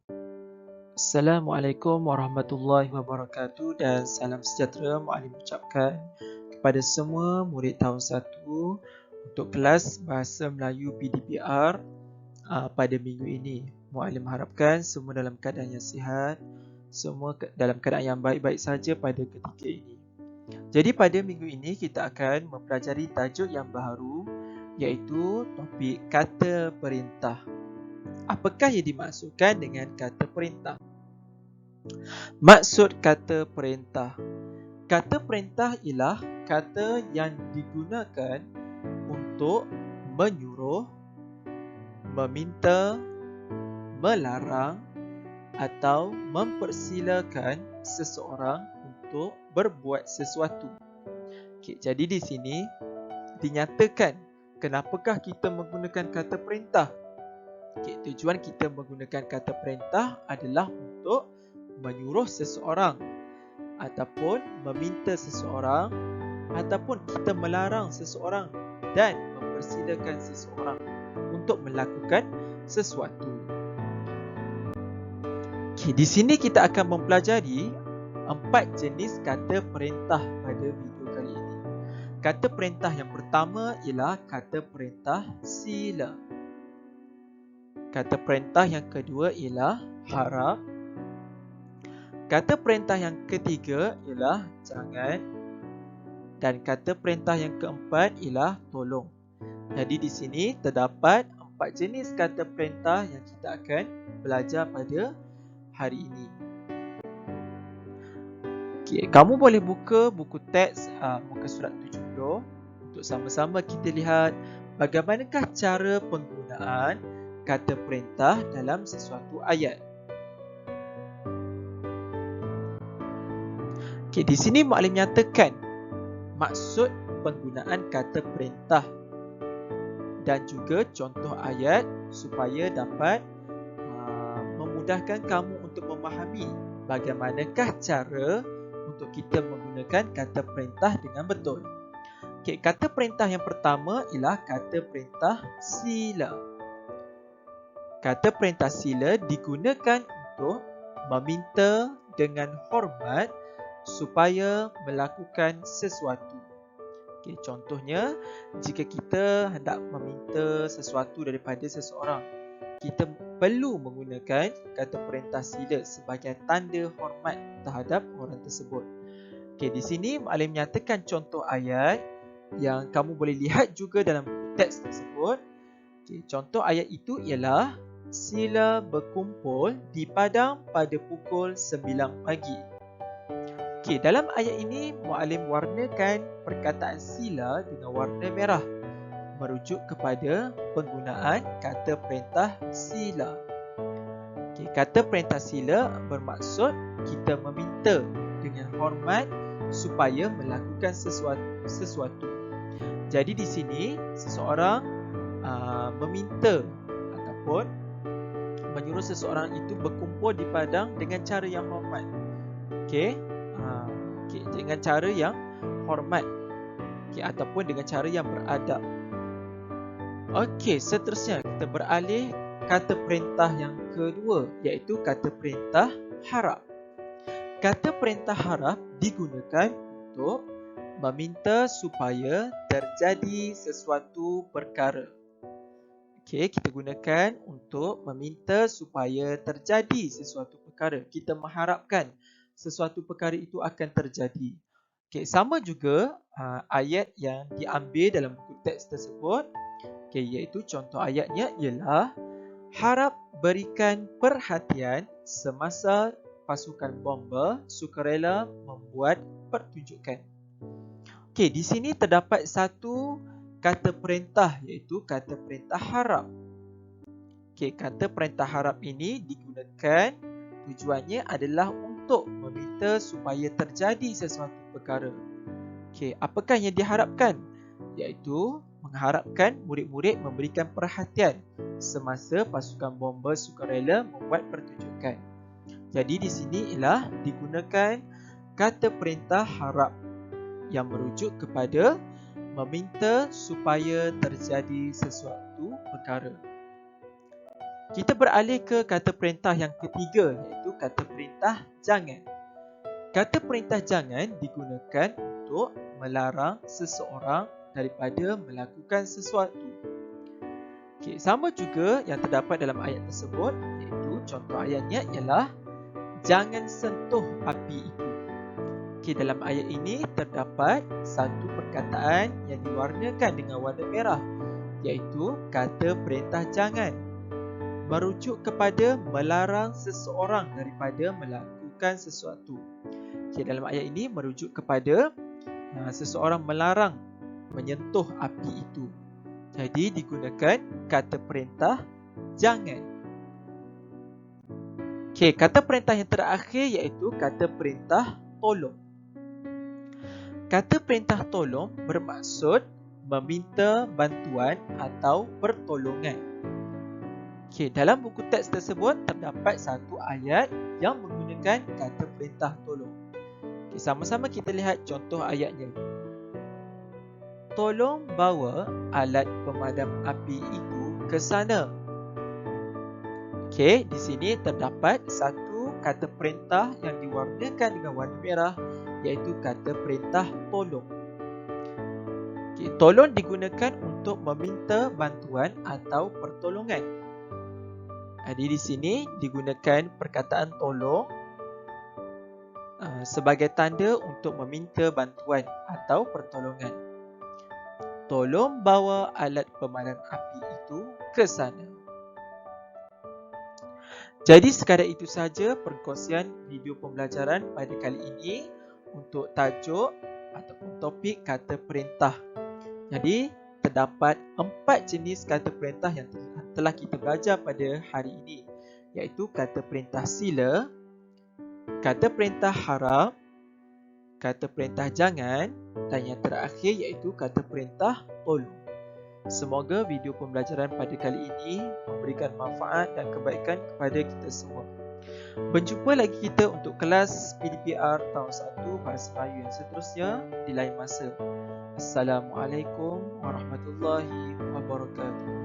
Assalamualaikum warahmatullahi wabarakatuh dan salam sejahtera Muallim ucapkan kepada semua murid tahun 1 untuk kelas Bahasa Melayu PDPR pada minggu ini. Muallim harapkan semua dalam keadaan yang sihat, semua dalam keadaan yang baik-baik saja pada ketika ini. Jadi pada minggu ini kita akan mempelajari tajuk yang baru iaitu topik kata perintah. Apakah yang dimaksudkan dengan kata perintah? Maksud kata perintah. Kata perintah ialah kata yang digunakan untuk menyuruh, meminta, melarang atau mempersilakan seseorang untuk berbuat sesuatu. Jadi di sini dinyatakan kenapakah kita menggunakan kata perintah. Tujuan kita menggunakan kata perintah adalah untuk menyuruh seseorang ataupun meminta seseorang ataupun kita melarang seseorang dan mempersilakan seseorang untuk melakukan sesuatu. Di sini kita akan mempelajari 4 jenis kata perintah pada video kali ini. Kata perintah yang pertama ialah kata perintah sila. Kata perintah yang kedua ialah harap. Kata perintah yang ketiga ialah jangan. Dan kata perintah yang keempat ialah tolong. Jadi di sini terdapat 4 jenis kata perintah yang kita akan belajar pada hari ini. Kamu boleh buka buku teks muka surat 70 untuk sama-sama kita lihat bagaimanakah cara penggunaan kata perintah dalam sesuatu ayat. Di sini Muallim nyatakan maksud penggunaan kata perintah dan juga contoh ayat supaya dapat memudahkan kamu untuk memahami bagaimanakah cara untuk kita menggunakan kata perintah dengan betul. Kata perintah yang pertama ialah kata perintah sila. Kata perintah sila digunakan untuk meminta dengan hormat supaya melakukan sesuatu. Contohnya, jika kita hendak meminta sesuatu daripada seseorang, kita perlu menggunakan kata perintah sila sebagai tanda hormat terhadap orang tersebut. Di sini Muallim nyatakan contoh ayat yang kamu boleh lihat juga dalam teks tersebut. Contoh ayat itu ialah sila berkumpul di padang pada pukul 9 pagi. Dalam ayat ini Muallim warnakan perkataan sila dengan warna merah merujuk kepada penggunaan kata perintah sila. Kata perintah sila bermaksud kita meminta dengan hormat supaya melakukan sesuatu. Jadi di sini seseorang meminta ataupun menyuruh seseorang itu berkumpul di padang dengan cara yang hormat. Dengan cara yang hormat ataupun dengan cara yang beradab. Seterusnya kita beralih kata perintah yang kedua iaitu kata perintah harap. Kata perintah harap digunakan untuk meminta supaya terjadi sesuatu perkara. Kita gunakan untuk meminta supaya terjadi sesuatu perkara. Kita mengharapkan sesuatu perkara itu akan terjadi. Sama juga ayat yang diambil dalam buku teks tersebut, iaitu contoh ayatnya ialah harap berikan perhatian semasa pasukan bomba sukarela membuat pertunjukan. Di sini terdapat satu kata perintah iaitu kata perintah harap. Kata perintah harap ini digunakan tujuannya adalah untuk meminta supaya terjadi sesuatu perkara. Apakah yang diharapkan? Iaitu mengharapkan murid-murid memberikan perhatian semasa pasukan bomba sukarela membuat pertunjukan. Jadi di sini ialah digunakan kata perintah harap yang merujuk kepada meminta supaya terjadi sesuatu perkara. Kita beralih ke kata perintah yang ketiga, iaitu kata perintah jangan. Kata perintah jangan digunakan untuk melarang seseorang daripada melakukan sesuatu. Okey, sama juga yang terdapat dalam ayat tersebut, iaitu contoh ayatnya ialah jangan sentuh api itu. Okey, dalam ayat ini terdapat satu perkataan yang diwarnakan dengan warna merah, iaitu kata perintah jangan, merujuk kepada melarang seseorang daripada melakukan sesuatu. Okay, dalam ayat ini merujuk kepada seseorang melarang menyentuh api itu. Jadi digunakan kata perintah jangan. Okay, kata perintah yang terakhir iaitu kata perintah tolong. Kata perintah tolong bermaksud meminta bantuan atau pertolongan. Okay, dalam buku teks tersebut terdapat satu ayat yang menggunakan kata perintah tolong. Okay, sama-sama kita lihat contoh ayatnya. Tolong bawa alat pemadam api itu ke sana. Okay, di sini terdapat satu kata perintah yang diwarnakan dengan warna merah, iaitu kata perintah tolong. Okay, tolong digunakan untuk meminta bantuan atau pertolongan. Jadi di sini digunakan perkataan tolong sebagai tanda untuk meminta bantuan atau pertolongan. Tolong bawa alat pemadam api itu ke sana. Jadi sekadar itu saja perkongsian video pembelajaran pada kali ini untuk tajuk ataupun topik kata perintah. Jadi terdapat 4 jenis kata perintah yang telah kita belajar pada hari ini, iaitu kata perintah sila, kata perintah haram, kata perintah jangan dan yang terakhir iaitu kata perintah tolong. Semoga video pembelajaran pada kali ini memberikan manfaat dan kebaikan kepada kita semua. Berjumpa lagi kita untuk kelas PDPR tahun 1 Bahasa Melayu yang seterusnya di lain masa. Assalamualaikum warahmatullahi wabarakatuh.